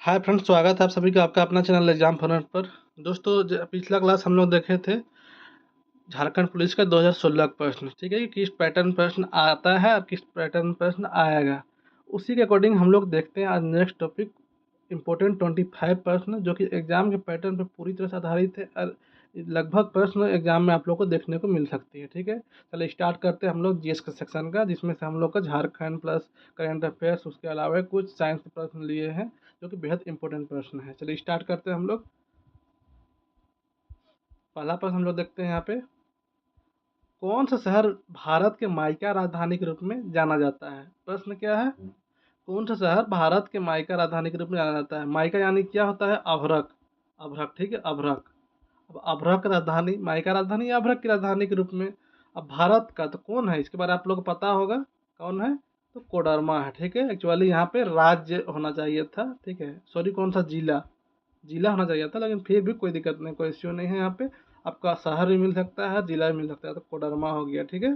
Hi friends, स्वागत है आप सभी का आपका अपना चैनल एग्जाम फॉरवर्ड पर। दोस्तों, पिछला क्लास हम लोग देखे थे झारखंड पुलिस का 2016 का प्रश्न। ठीक है कि किस पैटर्न प्रश्न आता है और किस पैटर्न प्रश्न आएगा, उसी के अकॉर्डिंग हम लोग देखते हैं आज नेक्स्ट टॉपिक इम्पोर्टेंट 25 प्रश्न जो कि एग्जाम के पैटर्न पर पूरी तरह से आधारित है और लगभग प्रश्न एग्जाम में आप लोग को देखने को मिल सकती है। ठीक है, चलिए स्टार्ट करते हैं हम लोग जीएस के सेक्शन का, जिसमें से हम लोग का झारखंड प्लस करेंट अफेयर्स, उसके अलावा कुछ साइंस के प्रश्न लिए हैं जो कि बेहद इंपॉर्टेंट प्रश्न है। चलिए स्टार्ट करते हैं हम लोग। पहला प्रश्न हम लोग देखते हैं यहाँ पे, कौन सा शहर भारत के माइका राजधानी के रूप में जाना जाता है। प्रश्न क्या है, कौन सा शहर भारत के माइका राजधानी के रूप में जाना जाता है। माइका यानी क्या होता है, अभ्रक। अभ्रक, ठीक है, अभ्रक। अब अभ्रक राजधानी, माइका राजधानी या अभ्रक की राजधानी के रूप में। अब भारत का तो कौन है, इसके बारे में आप लोग को पता होगा कौन है, तो कोडरमा है। ठीक है, एक्चुअली यहाँ पे राज्य होना चाहिए था। ठीक है, सॉरी, कौन सा जिला, जिला होना चाहिए था, लेकिन फिर भी कोई दिक्कत नहीं, कोई इश्यू नहीं है। यहाँ पे आपका शहर भी मिल सकता है, जिला भी मिल सकता है, तो कोडरमा हो गया। ठीक है,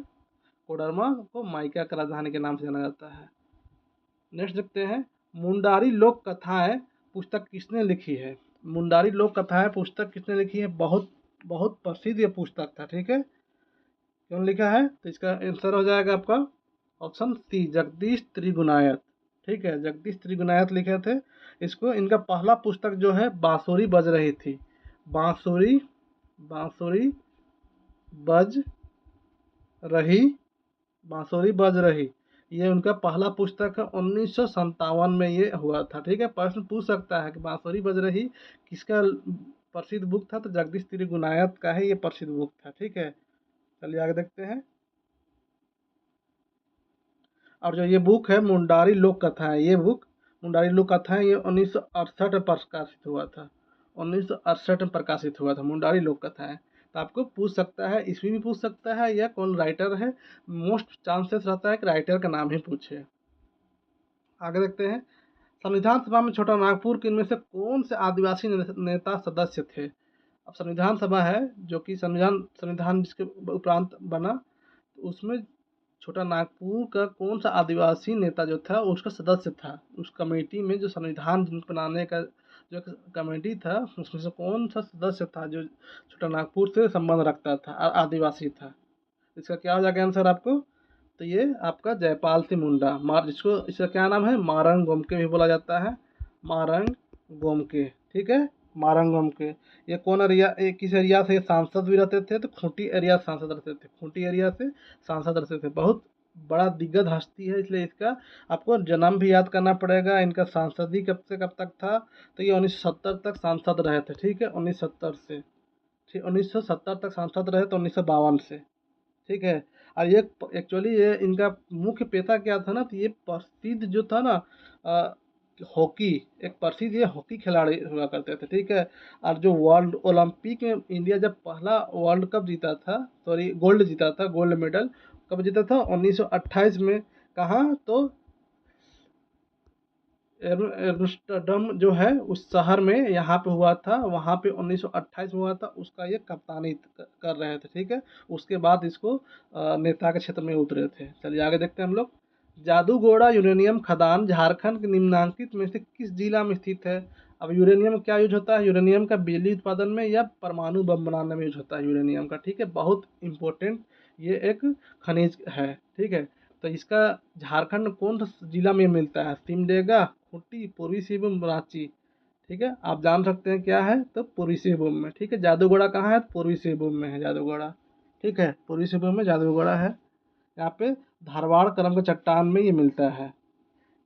कोडरमा को माइका का राजधानी के नाम से जाना जाता है। नेक्स्ट देखते हैं, मुंडारी लोक कथाएं पुस्तक किसने लिखी है। मुंडारी लोक कथाएं पुस्तक किसने लिखी है, बहुत बहुत प्रसिद्ध ये पुस्तक था। ठीक है, क्यों लिखा है, तो इसका आंसर हो जाएगा आपका ऑप्शन सी, जगदीश त्रिगुणायत। ठीक है, जगदीश त्रिगुणायत लिखे थे इसको। इनका पहला पुस्तक जो है बांसुरी बज रही थी, बांसुरी, बांसुरी बज रही, बांसुरी बज रही, ये उनका पहला पुस्तक है। 1957 में ये हुआ था। ठीक है, प्रश्न पूछ सकता है कि बांसुरी बज रही किसका प्रसिद्ध बुक था, तो जगदीश त्रिगुणायत का है ये प्रसिद्ध बुक था। ठीक है, चलिए आगे देखते हैं। और जो ये बुक है मुंडारी लोक कथाएं, ये बुक मुंडारी लोक कथाएं ये 1968 में प्रकाशित हुआ था। 1968 में प्रकाशित हुआ था मुंडारी लोक कथाएं। तो आपको पूछ सकता है, इसमें भी पूछ सकता है या कौन राइटर है। मोस्ट चांसेस रहता है कि राइटर का नाम ही पूछे। आगे देखते हैं, संविधान सभा में छोटा नागपुर के इनमें से कौन से आदिवासी नेता सदस्य थे। अब संविधान सभा है जो कि संविधान संविधान जिसके उपरांत बना, तो उसमें छोटा नागपुर का कौन सा आदिवासी नेता जो था उसका सदस्य था। उस कमेटी में जो संविधान बनाने का जो कमेटी था, उसमें से कौन सा सदस्य था जो छोटा नागपुर से संबंध रखता था और आदिवासी था। इसका क्या हो जाएगा आंसर आपको, तो ये आपका जयपाल सिंह मुंडा, मार जिसको इसका क्या नाम है, मारंग गोमके भी बोला जाता है, मारंग गोमके। ठीक है, मारंग गोमके। ये कौन एरिया, किस एरिया से सांसद भी रहते थे, तो खूंटी एरिया से सांसद रहते थे, खूंटी एरिया से सांसद रहते थे। बहुत बड़ा दिग्गज हस्ती है, इसलिए इसका आपको जन्म भी याद करना पड़ेगा। इनका सांसदी कब से कब तक था, तो ये 1970 तक सांसद रहे थे। ठीक है, 1970 से, ठीक, 1970 तक सांसद रहे, तो 1952 से। ठीक है, और ये एक्चुअली ये इनका मुख्य पेशा क्या था ना, तो ये प्रसिद्ध जो था ना, अ, हॉकी, एक प्रसिद्ध ये हॉकी खिलाड़ी हुआ करते थे। ठीक है, और जो वर्ल्ड ओलंपिक में इंडिया जब पहला वर्ल्ड कप जीता था, सॉरी गोल्ड जीता था, गोल्ड मेडल कब जीता था, 1928 में। कहाँ, तो एम्स्टर्डम जो है उस शहर में यहाँ पे हुआ था, वहाँ पे 1928 में हुआ था। उसका ये कप्तानी कर रहे थे। ठीक है, उसके बाद इसको नेता के क्षेत्र में उतरे थे। चलिए आगे देखते हैं हम लोग। जादूगोड़ा यूरेनियम खदान झारखंड के निम्नांकित में से किस जिला में स्थित है। अब यूरेनियम क्या यूज होता है, यूरेनियम का बिजली उत्पादन में या परमाणु बम बनाने में यूज होता है यूरेनियम का। ठीक है, बहुत इंपॉर्टेंट ये एक खनिज है। ठीक है, तो इसका झारखंड कौन सा जिला में मिलता है, सिमडेगा, खूंटी, पूर्वी सिंहभूम, रांची। ठीक है, आप जान सकते हैं क्या है, तो पूर्वी सिंहभूम में। ठीक है, जादूगोड़ा कहाँ है, पूर्वी सिंहभूम में है जादूगोड़ा। ठीक है, पूर्वी सिंहभूम में जादूगोड़ा है। यहाँ पे धारवाड़ करम के चट्टान में ये मिलता है।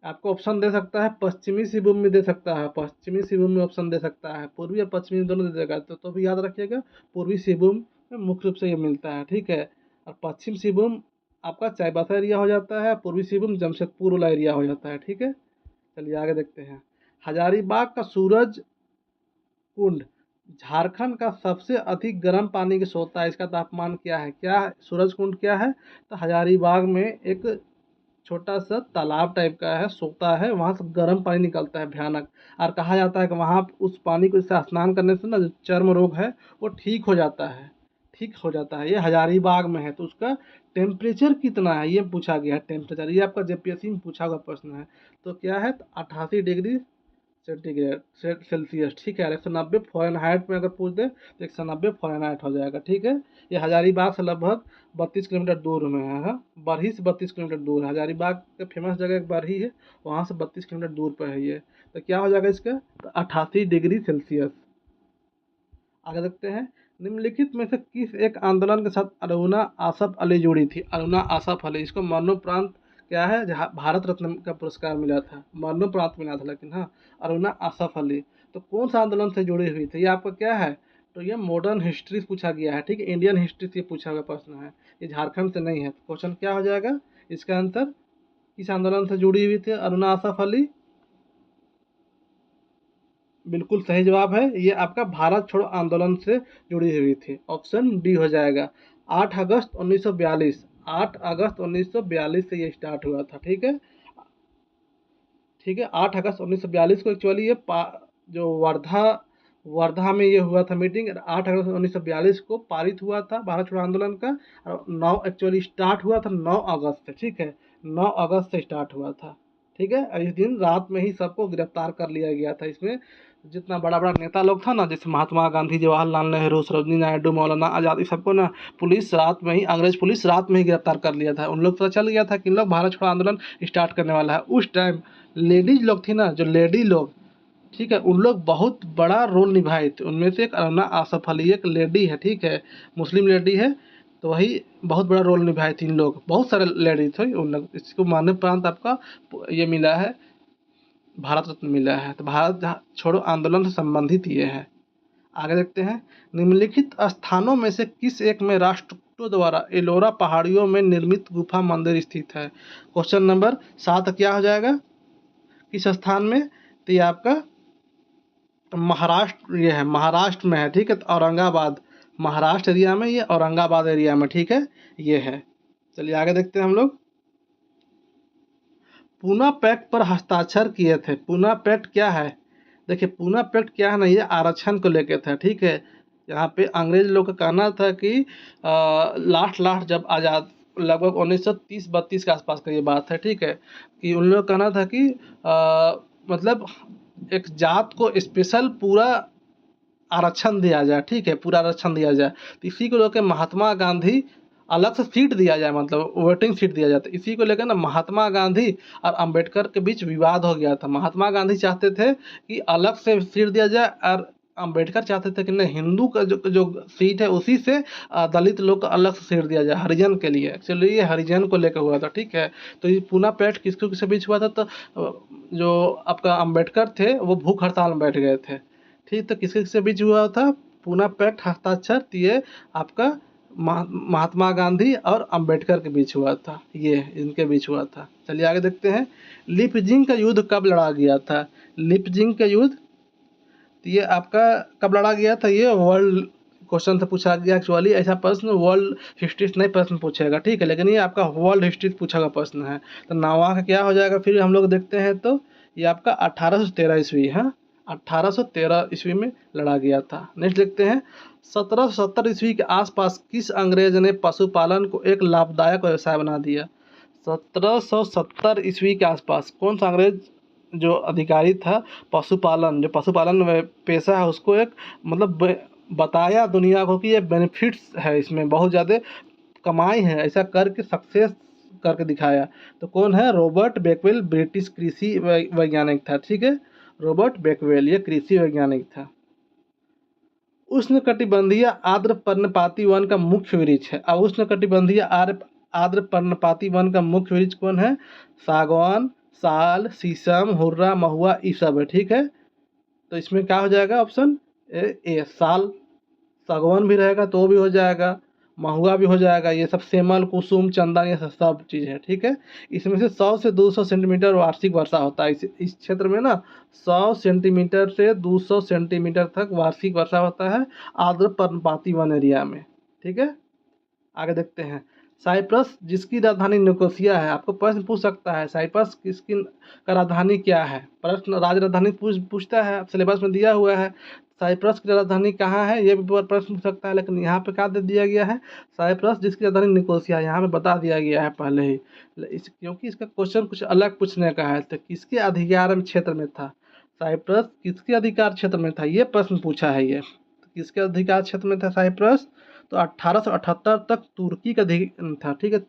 आपको ऑप्शन दे सकता है, पश्चिमी सिंहभूम में दे सकता है, पश्चिमी सिंहभूम में ऑप्शन दे सकता है, पूर्वी और पश्चिमी दोनों दे देगा, तो भी याद रखिएगा पूर्वी सिंहभूम में मुख्य रूप से ये मिलता है। ठीक है, और पश्चिम सिंहभूम आपका चाईबासा एरिया हो जाता है, पूर्वी सिंहभूम जमशेदपुर वाला एरिया हो जाता है। ठीक है, चलिए आगे देखते हैं। हजारीबाग का सूरज कुंड झारखंड का सबसे अधिक गर्म पानी के स्रोत है, इसका तापमान क्या है, क्या है? सूरज कुंड क्या है, तो हजारीबाग में एक छोटा सा तालाब टाइप का है, सोता है, वहाँ से गर्म पानी निकलता है भयानक। और कहा जाता है कि वहाँ उस पानी को जैसे स्नान करने से ना जो चर्म रोग है वो ठीक हो जाता है, ठीक हो जाता है। ये हजारीबाग में है, तो उसका टेम्परेचर कितना है ये पूछा गया है। टेम्परेचर ये आपका जेपीएससी में पूछा हुआ प्रश्न है। तो क्या है, तो 88 डिग्री सेंटीग्रेड सेल्सियस, ठीक है। 190 फ़ारेनहाइट में अगर पूछ दे तो 190 फ़ारेनहाइट हो जाएगा, ठीक है। ये हजारीबाग से लगभग 32 किलोमीटर दूर में है। हाँ, बरही से 32 किलोमीटर दूर है। हजारीबाग का फेमस जगह एक बरही है, वहाँ से 32 किलोमीटर दूर पर है ये। तो क्या हो जाएगा इसका, तो 88 डिग्री सेल्सियस। आगे देखते हैं, निम्नलिखित में से किस एक आंदोलन के साथ अरुणा आसफ अली जुड़ी थी। अरुणा आसफ अली, इसको मरणोपरांत क्या है, जहाँ भारत रत्न का पुरस्कार मिला था, मरणोपरांत मिला था लेकिन। हाँ, अरुणा आसफ अली। तो कौन सा आंदोलन से जुड़ी हुई थी, ये आपका क्या है, तो ये मॉडर्न हिस्ट्री पूछा गया है, ठीक है। इंडियन हिस्ट्री से पूछा हुआ प्रश्न है, ये झारखंड से नहीं है। क्वेश्चन क्या हो जाएगा इसका आंसर, किस आंदोलन से जुड़ी हुई थी अरुणा आसफ अली। बिल्कुल सही जवाब है, ये आपका भारत छोड़ो आंदोलन से जुड़ी हुई थी। ऑप्शन डी हो जाएगा। 8 अगस्त 1942, 8 अगस्त 1942 से ये स्टार्ट हुआ था, ठीक है। ठीक है, 8 अगस्त 1942 को एक्चुअली ये जो वर्धा वर्धा में ये हुआ था मीटिंग। 8 अगस्त 1942 को पारित हुआ था भारत छोड़ो आंदोलन का। और 9 एक्चुअली स्टार्ट हुआ था 9 अगस्त से, ठीक है। 9 अगस्त से स्टार्ट हुआ था, ठीक है। और इस दिन रात में ही सबको गिरफ्तार कर लिया गया था। इसमें जितना बड़ा बड़ा नेता लोग था ना, जैसे महात्मा गांधी, जवाहरलाल नेहरू, सरोजिनी नायडू, मौलाना आज़ाद, इस सबको ना पुलिस रात में ही, अंग्रेज पुलिस रात में ही गिरफ्तार कर लिया था। उन लोग पता चल गया था कि इन लोग भारत छोड़ो आंदोलन स्टार्ट करने वाला है। उस टाइम लेडीज लोग थी ना, जो लेडी लोग, ठीक है, उन लोग बहुत बड़ा रोल निभाए थे। उनमें से एक अरुणा आसफ अली एक लेडी है, ठीक है, मुस्लिम लेडी है। तो वही बहुत बड़ा रोल निभाए थे इन लोग, बहुत सारे लेडीज थे उन लोग। इसको मरणोपरांत आपका ये मिला है, भारत रत्न मिला है। तो भारत छोड़ो आंदोलन से संबंधित ये है। आगे देखते हैं, निम्नलिखित स्थानों में से किस एक में राष्ट्रकूटों द्वारा एलोरा पहाड़ियों में निर्मित गुफा मंदिर स्थित है। क्वेश्चन नंबर 7 क्या हो जाएगा, किस स्थान में, तो ये आपका महाराष्ट्र, ये है महाराष्ट्र में है, ठीक है। तो औरंगाबाद, महाराष्ट्र एरिया में, ये औरंगाबाद एरिया में, ठीक है, ये है। चलिए आगे देखते हैं हम लोग। पूना पैक्ट पर हस्ताक्षर किए थे। पूना पैक्ट क्या है, देखिए पूना पैक्ट क्या है ना, ये आरक्षण को लेके था, ठीक है। यहाँ पे अंग्रेज लोग का कहना था कि लास्ट लास्ट जब आज़ाद, लगभग 1930-32 के आसपास का ये बात है, ठीक है, कि उन लोग का कहना था कि मतलब एक जात को स्पेशल पूरा आरक्षण दिया जाए, ठीक है, पूरा आरक्षण दिया जाए। तो इसी को लेकर महात्मा गांधी, अलग से सीट दिया जाए, मतलब वोटिंग सीट दिया जाता है। इसी को लेकर ना महात्मा गांधी और अंबेडकर के बीच विवाद हो गया था। महात्मा गांधी चाहते थे कि अलग से सीट दिया जाए, और अंबेडकर चाहते थे कि नहीं, हिंदू का जो जो सीट है उसी से दलित लोग को अलग से सीट दिया जाए, हरिजन के लिए। एक्चुअली ये हरिजन को लेकर हुआ था, ठीक है। तो ये पूना पैक्ट किसके किसके बीच हुआ था, तो जो आपका अंबेडकर थे वो भूख हड़ताल में बैठ गए थे, ठीक। तो किसके किसके बीच हुआ था पूना पैक्ट हस्ताक्षर, तो ये आपका महात्मा गांधी और अंबेडकर के बीच हुआ था, ये इनके बीच हुआ था। चलिए आगे देखते हैं, लिपजिंग का युद्ध कब लड़ा गया था। लिपजिंग का युद्ध, तो ये आपका कब लड़ा गया था, ये वर्ल्ड क्वेश्चन से पूछा गया। एक्चुअली ऐसा प्रश्न वर्ल्ड हिस्ट्री से नहीं प्रश्न पूछेगा, ठीक है, लेकिन ये आपका वर्ल्ड हिस्ट्री से पूछा गया प्रश्न है। तो नवा का क्या हो जाएगा, फिर हम लोग देखते हैं, तो ये आपका 1813 ईस्वी है, 1813 ईस्वी में लड़ा गया था। नेक्स्ट देखते हैं, 1770 ईस्वी के आसपास किस अंग्रेज ने पशुपालन को एक लाभदायक व्यवसाय बना दिया। 1770 ईस्वी के आसपास कौन सा अंग्रेज जो अधिकारी था, पशुपालन, जो पशुपालन पेशा है उसको एक मतलब बताया दुनिया को कि ये बेनिफिट्स है, इसमें बहुत ज़्यादा कमाई है, ऐसा करके सक्सेस करके दिखाया। तो कौन है, रॉबर्ट बेकवेल, ब्रिटिश कृषि वैज्ञानिक था, ठीक है। रॉबर्ट बेकवेल ये कृषि वैज्ञानिक था। उष्णकटिबंधीय आर्द्र पर्णपाती वन का मुख्य वृक्ष है। अब उष्णकटिबंधीय आर्द्र पर्णपाती वन का मुख्य वृक्ष कौन है, सागवान, साल, शीशम, हुर्रा, महुआ, ये सब है, ठीक है। तो इसमें क्या हो जाएगा ऑप्शन ए साल। सागवान भी रहेगा तो भी हो जाएगा, महुआ भी हो जाएगा, ये सब सेमल, कुसुम, चंदन, ये सब चीज़ है, ठीक है। इसमें से 100 से 200 सेंटीमीटर वार्षिक वर्षा होता है। इस क्षेत्र में ना 100 सेंटीमीटर से 200 सेंटीमीटर तक वार्षिक वर्षा होता है आर्द्र पर्णपाती वन एरिया में, ठीक है। आगे देखते हैं, साइप्रस जिसकी राजधानी निकोसिया है। आपको प्रश्न पूछ सकता है साइप्रस किसकी का राजधानी क्या है, प्रश्न राजधानी पूछता है, सिलेबस में दिया हुआ है। साइप्रस की राजधानी कहाँ है, ये भी प्रश्न पूछ सकता है, लेकिन यहाँ पे क्या दे दिया गया है, साइप्रस जिसकी राजधानी निकोसिया, यहाँ पे बता दिया गया है पहले ही। क्योंकि इसका क्वेश्चन कुछ अलग पूछने का है, तो किसके अधिकार में क्षेत्र में था, साइप्रस किसके अधिकार क्षेत्र में था, ये प्रश्न पूछा है ये। तो किसके अधिकार क्षेत्र में था साइप्रस, तो 1878 तक तुर्की का अधीन था। ठीक है,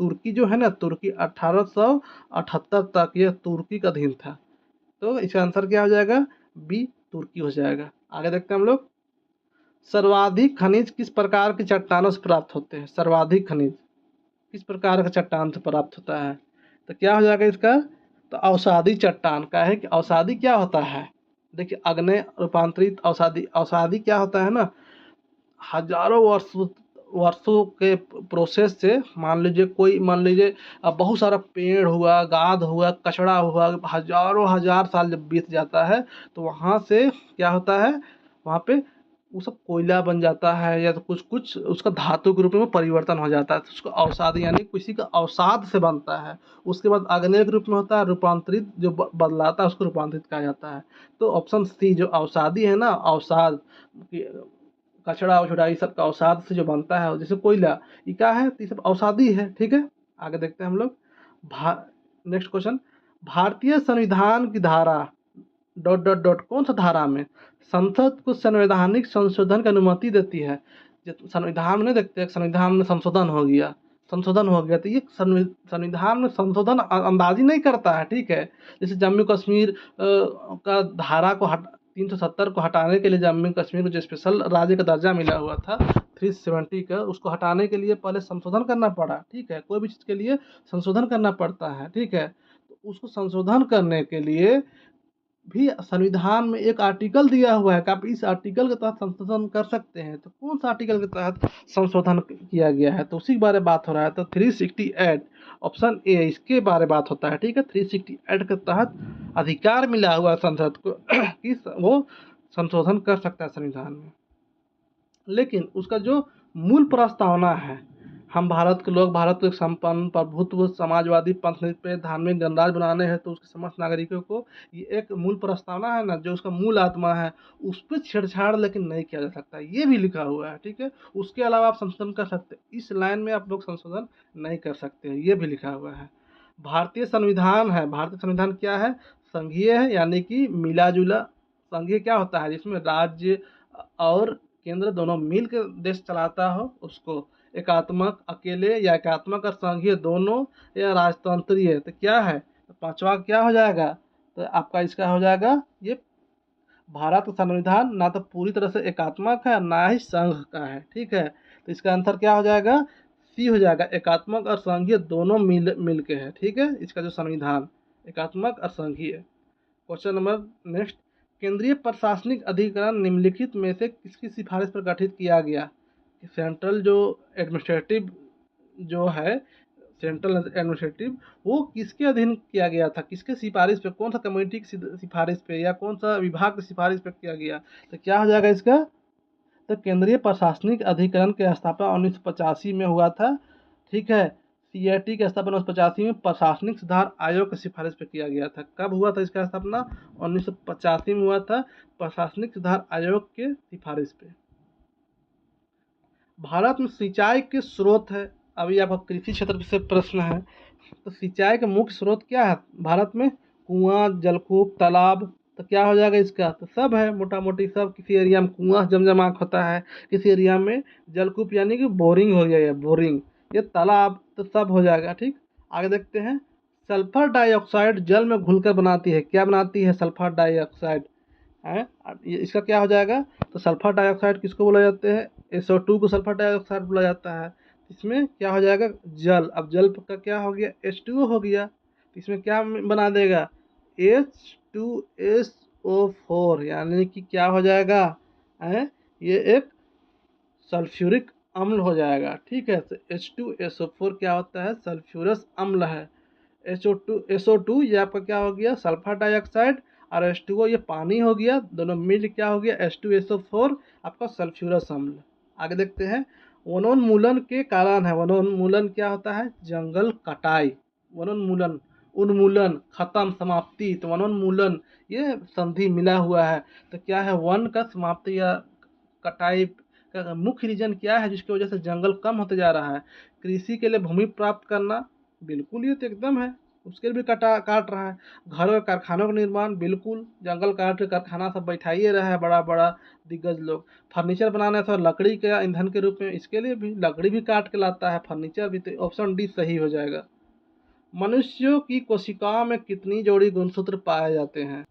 तुर्की जो है ना, तुर्की 1878 तक ये तुर्की का अधीन था। तो इसका आंसर क्या हो जाएगा, बी तुर्की हो जाएगा। आगे देखते हैं हम लोग, सर्वाधिक खनिज किस प्रकार की चट्टानों से प्राप्त होते हैं, सर्वाधिक खनिज किस प्रकार का चट्टान से प्राप्त होता है, तो क्या हो जाएगा इसका, तो अवसादी चट्टान का है। कि अवसादी क्या होता है, देखिए अग्नि रूपांतरित अवसादी, अवसादी क्या होता है ना, हजारों वर्षों के प्रोसेस से, मान लीजिए बहुत सारा पेड़ हुआ, गाद हुआ, कचड़ा हुआ, हजारों हजार साल जब बीत जाता है तो वहाँ से क्या होता है, वहाँ पे वो सब कोयला बन जाता है, या तो कुछ कुछ उसका धातु के रूप में परिवर्तन हो जाता है, तो उसको अवसाद यानी किसी का अवसाद से बनता है। उसके बाद अग्नि के रूप में होता है, रूपांतरित जो बदलाता है उसको रूपांतरित कहा जाता है। तो ऑप्शन सी जो अवसादी है ना, अवसाद, कचड़ा उचड़ा ये सब का अवसाद से जो बनता है, जैसे कोयला, ये क्या है, तो ये सब अवसादी है। ठीक है, आगे देखते हैं हम लोग। भा नेक्स्ट क्वेश्चन, भारतीय संविधान की धारा डॉट डॉट डॉट कौन सा धारा में संसद को संवैधानिक संशोधन की अनुमति देती है। जब संविधान में नहीं देखते, संविधान में संशोधन हो गया, तो ये संविधान में संशोधन अंदाजी नहीं करता है। ठीक है, जैसे जम्मू कश्मीर का धारा को 370 को हटाने के लिए, जम्मू कश्मीर को जो स्पेशल राज्य का दर्जा मिला हुआ था 370 का, उसको हटाने के लिए पहले संशोधन करना पड़ा। ठीक है, कोई भी चीज़ के लिए संशोधन करना पड़ता है। ठीक है, तो उसको संशोधन करने के लिए भी संविधान में एक आर्टिकल दिया हुआ है कि आप इस आर्टिकल के तहत संशोधन कर सकते हैं। तो कौन सा आर्टिकल के तहत संशोधन किया गया है, तो उसी के बारे में बात हो रहा है। तो 368 ऑप्शन ए इसके बारे में बात होता है। ठीक है, 368 के तहत अधिकार मिला हुआ संसद को कि वो संशोधन कर सकता है संविधान में। लेकिन उसका जो मूल प्रस्तावना है, हम भारत के लोग, भारत को एक संपन्न प्रभुत्व समाजवादी पंथ पे धार्मिक गणराज्य बनाने हैं, तो उसके समस्त नागरिकों को, ये एक मूल प्रस्तावना है ना, जो उसका मूल आत्मा है, उस पर छेड़छाड़ लेकिन नहीं किया जा सकता, ये भी लिखा हुआ है। ठीक है, उसके अलावा आप संशोधन कर सकते, इस लाइन में आप लोग संशोधन नहीं कर सकते, ये भी लिखा हुआ है। भारतीय संविधान है, भारतीय संविधान क्या है, संघीय है, यानी कि मिला जुला। संघीय क्या होता है, जिसमें राज्य और केंद्र दोनों मिल के देश चलाता हो, उसको एकात्मक अकेले, या एकात्मक और संघीय दोनों, या राजतंत्रीय। तो क्या है, तो पांचवा क्या हो जाएगा, तो आपका इसका हो जाएगा, ये भारत का संविधान ना तो पूरी तरह से एकात्मक है, ना ही संघ का है। ठीक है, तो इसका आंसर क्या हो जाएगा, सी हो जाएगा, एकात्मक और संघीय दोनों मिल के है। ठीक है, इसका जो संविधान एकात्मक और संघीय। क्वेश्चन नंबर नेक्स्ट, केंद्रीय प्रशासनिक अधिकरण निम्नलिखित में से किसकी सिफारिश पर गठित किया गया। सेंट्रल जो एडमिनिस्ट्रेटिव जो है, सेंट्रल एडमिनिस्ट्रेटिव, वो किसके अधीन किया गया था, किसके सिफारिश पे, कौन सा कमेटी की सिफारिश पे, या कौन सा विभाग की सिफारिश पे किया गया, तो क्या हो जाएगा इसका, तो केंद्रीय प्रशासनिक अधिकरण की स्थापना 1985 में हुआ था। ठीक है, सीएटी की स्थापना 1985 में प्रशासनिक सुधार आयोग की सिफारिश पे किया गया था। कब हुआ था इसका स्थापना, 1985 में हुआ था, प्रशासनिक सुधार आयोग के सिफारिश पे। भारत में सिंचाई के स्रोत है, अभी आपका कृषि क्षेत्र से प्रश्न है, तो सिंचाई के मुख्य स्रोत क्या है भारत में, कुआं, जलकूप, तालाब। तो क्या हो जाएगा इसका, तो सब है, मोटा मोटी सब। किसी एरिया में कुआं जमजमाट होता है, किसी एरिया में जलकूप यानी कि बोरिंग हो गया, ये बोरिंग, ये तालाब, तो सब हो जाएगा। ठीक, आगे देखते हैं, सल्फर डाइऑक्साइड जल में घुलकर बनाती है, क्या बनाती है, सल्फर डाइऑक्साइड है। इसका क्या हो जाएगा, तो सल्फर डाइऑक्साइड किसको बोला जाते हैं, SO2 को सल्फर डाइऑक्साइड बोला जाता है। इसमें क्या हो जाएगा, जल, अब जल का क्या हो गया, H2O हो गया, तो इसमें क्या बना देगा, H2SO4, यानी कि क्या हो जाएगा है, ये एक सल्फ्यूरिक अम्ल हो जाएगा। ठीक है, तो H2SO4 क्या होता है, सल्फ्यूरस अम्ल है। SO2 ये आपका क्या हो गया, सल्फर डाइऑक्साइड, और H2O ये पानी हो गया, दोनों मिल क्या हो गया, H2SO4 आपका सल्फ्यूरस अम्ल। आगे देखते हैं, वनोन्मूलन के कारण है, वनोन्मूलन क्या होता है, जंगल कटाई, वनोन्मूलन, उन्मूलन खत्म, समाप्ति, तो वनोन्मूलन ये संधि मिला हुआ है। तो क्या है, वन का समाप्ति या कटाई का मुख्य रीजन क्या है, जिसकी वजह से जंगल कम होते जा रहा है, कृषि के लिए भूमि प्राप्त करना, बिल्कुल ये तो एकदम है, उसके लिए भी काट रहा है। घरों और कारखानों का निर्माण, बिल्कुल जंगल काट के कारखाना सब बैठाइए रहा है बड़ा बड़ा दिग्गज लोग। फर्नीचर बनाना था लकड़ी के ईंधन के रूप में, इसके लिए भी लकड़ी भी काट के लाता है, फर्नीचर भी। तो ऑप्शन डी सही हो जाएगा। मनुष्यों की कोशिकाओं में कितनी जोड़ी गुणसूत्र पाए जाते हैं?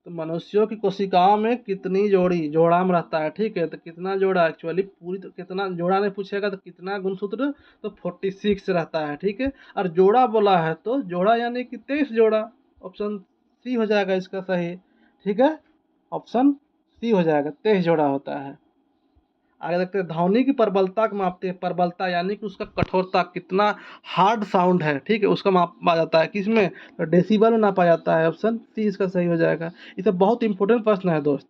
तो मनुष्यों की कोशिकाओं में कितनी जोड़ी, जोड़ा में रहता है, ठीक है। तो कितना जोड़ा, एक्चुअली पूरी तो कितना जोड़ा नहीं पूछेगा, तो कितना गुणसूत्र, तो 46 रहता है, ठीक है। और जोड़ा बोला है तो जोड़ा यानी कि 23 जोड़ा। ऑप्शन सी हो जाएगा इसका सही, ठीक है। ऑप्शन सी हो जाएगा, 23 जोड़ा होता है। आगे देखते हैं, ध्वनि की प्रबलता को मापते हैं। प्रबलता यानी कि उसका कठोरता, कितना हार्ड साउंड है, ठीक है, उसका मापा जाता है किसमें, तो डेसिबल में नापा जाता है। ऑप्शन सी इसका सही हो जाएगा। इसे बहुत इंपॉर्टेंट प्रश्न है दोस्त,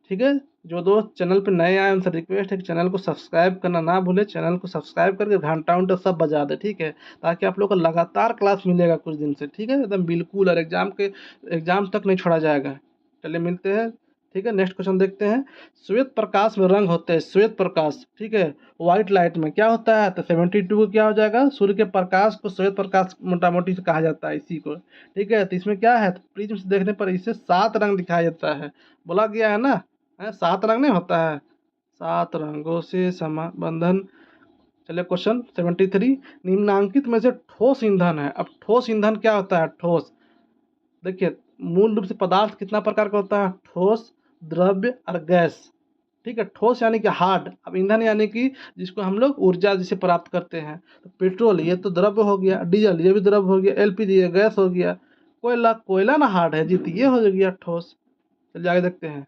ठीक है। जो दोस्त चैनल पे नए आए उनसे रिक्वेस्ट है कि चैनल को सब्सक्राइब करना ना भूले। चैनल को सब्सक्राइब करके घंटा उंटा सब बजा दे, ठीक है, ताकि आप लोग को लगातार क्लास मिलेगा कुछ दिन से, ठीक है, एकदम बिल्कुल। और एग्जाम तक नहीं छोड़ा जाएगा। चलिए मिलते हैं, ठीक है। नेक्स्ट क्वेश्चन देखते हैं। श्वेत प्रकाश में रंग होते हैं, श्वेत प्रकाश, ठीक है। व्हाइट लाइट में क्या होता है, तो 72 को क्या हो जाएगा, सूर्य के प्रकाश को श्वेत प्रकाश मोटा मोटी से कहा जाता है इसी को, ठीक है। तो इसमें क्या है, तो प्रिज्म से देखने पर इसे 7 रंग दिखाया जाता है, बोला गया है ना, है 7 रंग नहीं होता है, 7 रंगों से समा बंधन। चलिए क्वेश्चन 73, निम्नांकित में से ठोस ईंधन है। अब ठोस ईंधन क्या होता है, ठोस, देखिए मूल रूप से पदार्थ कितना प्रकार का होता है, ठोस, द्रव्य और गैस, ठीक है। ठोस यानी कि हार्ड, अब ईंधन यानी कि जिसको हम लोग ऊर्जा जिसे प्राप्त करते हैं। तो पेट्रोल ये तो द्रव्य हो गया, डीजल ये भी द्रव्य हो गया, एलपीजी ये गैस हो गया, कोयला, कोयला ना हार्ड है जीती, ये हो गया ठोस। चलिए आगे देखते हैं।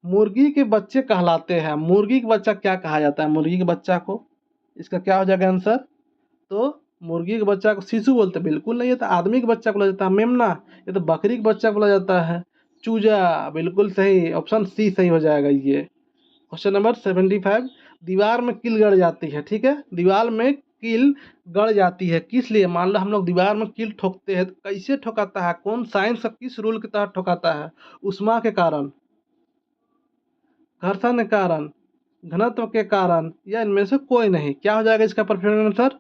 मुर्गी के बच्चे कहलाते हैं, मुर्गी का बच्चा क्या कहा जाता है, मुर्गी के बच्चा को, इसका क्या हो जाएगा आंसर, तो मुर्गी के बच्चा को शिशु बोलते हैं, बिल्कुल नहीं, है तो आदमी के बच्चा को बोला जाता है मेमना, ये तो बकरी के बच्चा को बोला जाता है चूजा, बिल्कुल सही, ऑप्शन सी सही हो जाएगा ये। क्वेश्चन नंबर 75, दीवार में कील गड़ जाती है, ठीक है, दीवार में कील गड़ जाती है किस लिए, मान लो हम लोग दीवार में कील ठोकते हैं तो कैसे ठोकाता है, कौन साइंस का किस रूल के तहत ठोकाता है, उष्मा के कारण, घर्षण के कारण, घनत्व के कारण, या इनमें से कोई नहीं, क्या हो जाएगा इसका परफेक्ट आंसर,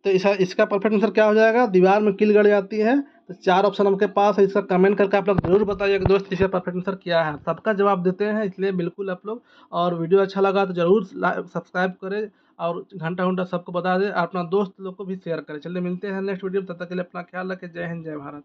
तो इसका परफेक्ट आंसर क्या हो जाएगा, दीवार में कील गड़ जाती है। तो 4 ऑप्शन आपके पास है, इसका कमेंट करके आप लोग जरूर बताइए कि दोस्त इसका परफेक्ट आंसर क्या है। सबका जवाब देते हैं इसलिए बिल्कुल आप लोग, और वीडियो अच्छा लगा तो जरूर सब्सक्राइब करें और घंटा घंटा सबको बता दें, अपना दोस्त लोग को भी शेयर करें। चलिए मिलते हैं नेक्स्ट वीडियो में, तब तक के लिए अपना ख्याल रखें। जय हिंद, जय भारत।